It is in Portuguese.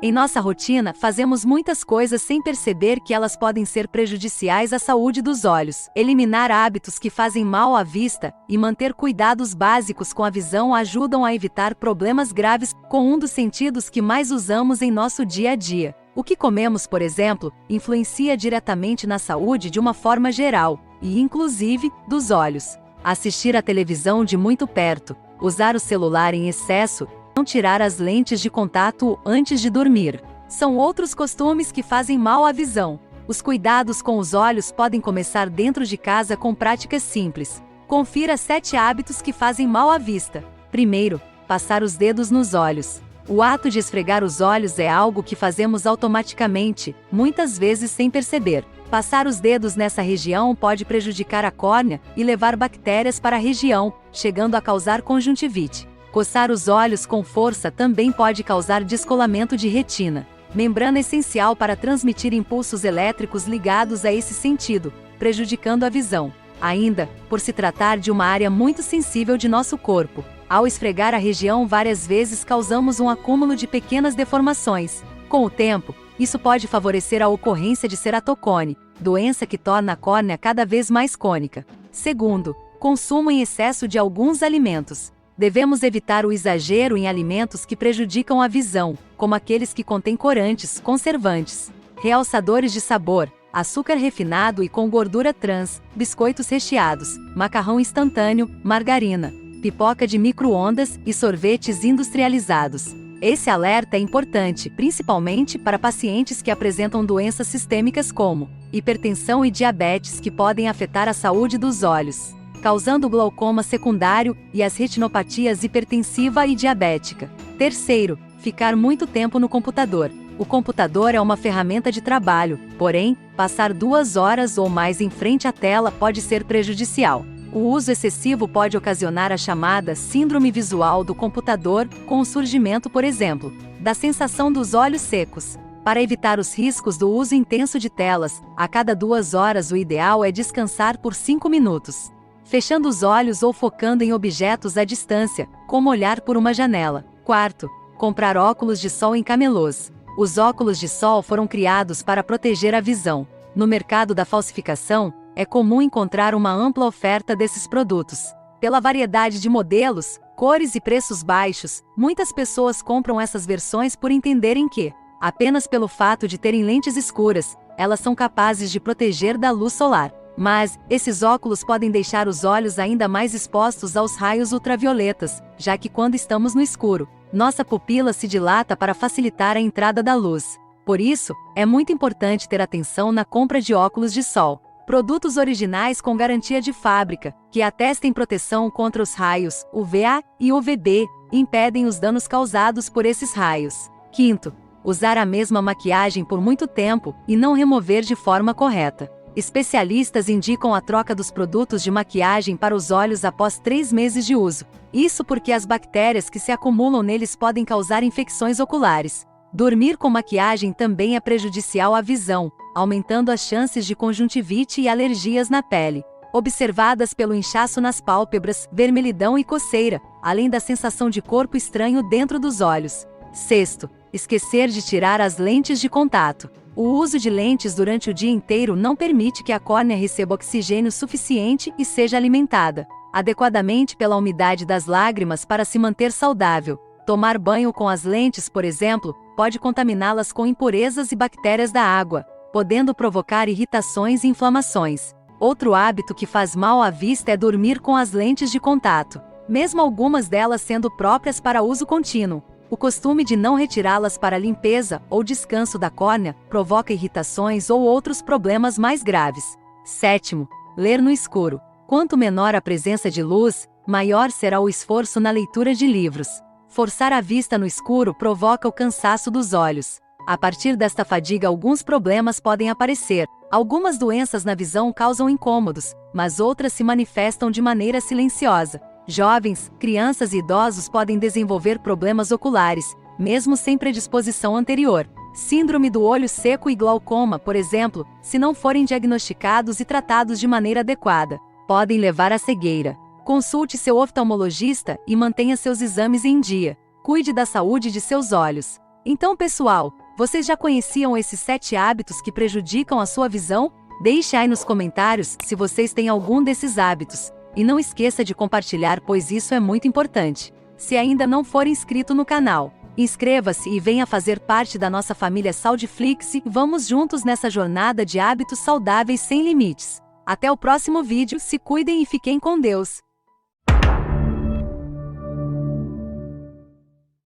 Em nossa rotina, fazemos muitas coisas sem perceber que elas podem ser prejudiciais à saúde dos olhos. Eliminar hábitos que fazem mal à vista e manter cuidados básicos com a visão ajudam a evitar problemas graves com um dos sentidos que mais usamos em nosso dia a dia. O que comemos, por exemplo, influencia diretamente na saúde de uma forma geral, e inclusive dos olhos. Assistir à televisão de muito perto, usar o celular em excesso, não tirar as lentes de contato antes de dormir. São outros costumes que fazem mal à visão. Os cuidados com os olhos podem começar dentro de casa com práticas simples. Confira 7 hábitos que fazem mal à vista. Primeiro, passar os dedos nos olhos. O ato de esfregar os olhos é algo que fazemos automaticamente, muitas vezes sem perceber. Passar os dedos nessa região pode prejudicar a córnea e levar bactérias para a região, chegando a causar conjuntivite. Coçar os olhos com força também pode causar descolamento de retina, membrana essencial para transmitir impulsos elétricos ligados a esse sentido, prejudicando a visão. Ainda, por se tratar de uma área muito sensível de nosso corpo, ao esfregar a região várias vezes causamos um acúmulo de pequenas deformações. Com o tempo, isso pode favorecer a ocorrência de ceratocone, doença que torna a córnea cada vez mais cônica. Segundo, consumo em excesso de alguns alimentos. Devemos evitar o exagero em alimentos que prejudicam a visão, como aqueles que contêm corantes, conservantes, realçadores de sabor, açúcar refinado e com gordura trans, biscoitos recheados, macarrão instantâneo, margarina, pipoca de micro-ondas e sorvetes industrializados. Esse alerta é importante, principalmente para pacientes que apresentam doenças sistêmicas como hipertensão e diabetes que podem afetar a saúde dos olhos, causando glaucoma secundário e as retinopatias hipertensiva e diabética. Terceiro, ficar muito tempo no computador. O computador é uma ferramenta de trabalho, porém, passar 2 horas ou mais em frente à tela pode ser prejudicial. O uso excessivo pode ocasionar a chamada síndrome visual do computador, com o surgimento, por exemplo, da sensação dos olhos secos. Para evitar os riscos do uso intenso de telas, a cada 2 horas o ideal é descansar por 5 minutos. Fechando os olhos ou focando em objetos à distância, como olhar por uma janela. Quarto, comprar óculos de sol em camelôs. Os óculos de sol foram criados para proteger a visão. No mercado da falsificação, é comum encontrar uma ampla oferta desses produtos. Pela variedade de modelos, cores e preços baixos, muitas pessoas compram essas versões por entenderem que, apenas pelo fato de terem lentes escuras, elas são capazes de proteger da luz solar. Mas, esses óculos podem deixar os olhos ainda mais expostos aos raios ultravioletas, já que quando estamos no escuro, nossa pupila se dilata para facilitar a entrada da luz. Por isso, é muito importante ter atenção na compra de óculos de sol. Produtos originais com garantia de fábrica, que atestem proteção contra os raios UVA e UVB, impedem os danos causados por esses raios. Quinto, usar a mesma maquiagem por muito tempo e não remover de forma correta. Especialistas indicam a troca dos produtos de maquiagem para os olhos após 3 meses de uso. Isso porque as bactérias que se acumulam neles podem causar infecções oculares. Dormir com maquiagem também é prejudicial à visão, aumentando as chances de conjuntivite e alergias na pele, observadas pelo inchaço nas pálpebras, vermelhidão e coceira, além da sensação de corpo estranho dentro dos olhos. Sexto, esquecer de tirar as lentes de contato. O uso de lentes durante o dia inteiro não permite que a córnea receba oxigênio suficiente e seja alimentada adequadamente pela umidade das lágrimas para se manter saudável. Tomar banho com as lentes, por exemplo, pode contaminá-las com impurezas e bactérias da água, podendo provocar irritações e inflamações. Outro hábito que faz mal à vista é dormir com as lentes de contato, mesmo algumas delas sendo próprias para uso contínuo. O costume de não retirá-las para limpeza ou descanso da córnea provoca irritações ou outros problemas mais graves. Sétimo, ler no escuro. Quanto menor a presença de luz, maior será o esforço na leitura de livros. Forçar a vista no escuro provoca o cansaço dos olhos. A partir desta fadiga, alguns problemas podem aparecer. Algumas doenças na visão causam incômodos, mas outras se manifestam de maneira silenciosa. Jovens, crianças e idosos podem desenvolver problemas oculares, mesmo sem predisposição anterior. Síndrome do olho seco e glaucoma, por exemplo, se não forem diagnosticados e tratados de maneira adequada, podem levar à cegueira. Consulte seu oftalmologista e mantenha seus exames em dia. Cuide da saúde de seus olhos. Então, pessoal, vocês já conheciam esses 7 hábitos que prejudicam a sua visão? Deixe aí nos comentários se vocês têm algum desses hábitos. E não esqueça de compartilhar, pois isso é muito importante. Se ainda não for inscrito no canal, inscreva-se e venha fazer parte da nossa família Saudiflix e vamos juntos nessa jornada de hábitos saudáveis sem limites. Até o próximo vídeo, se cuidem e fiquem com Deus!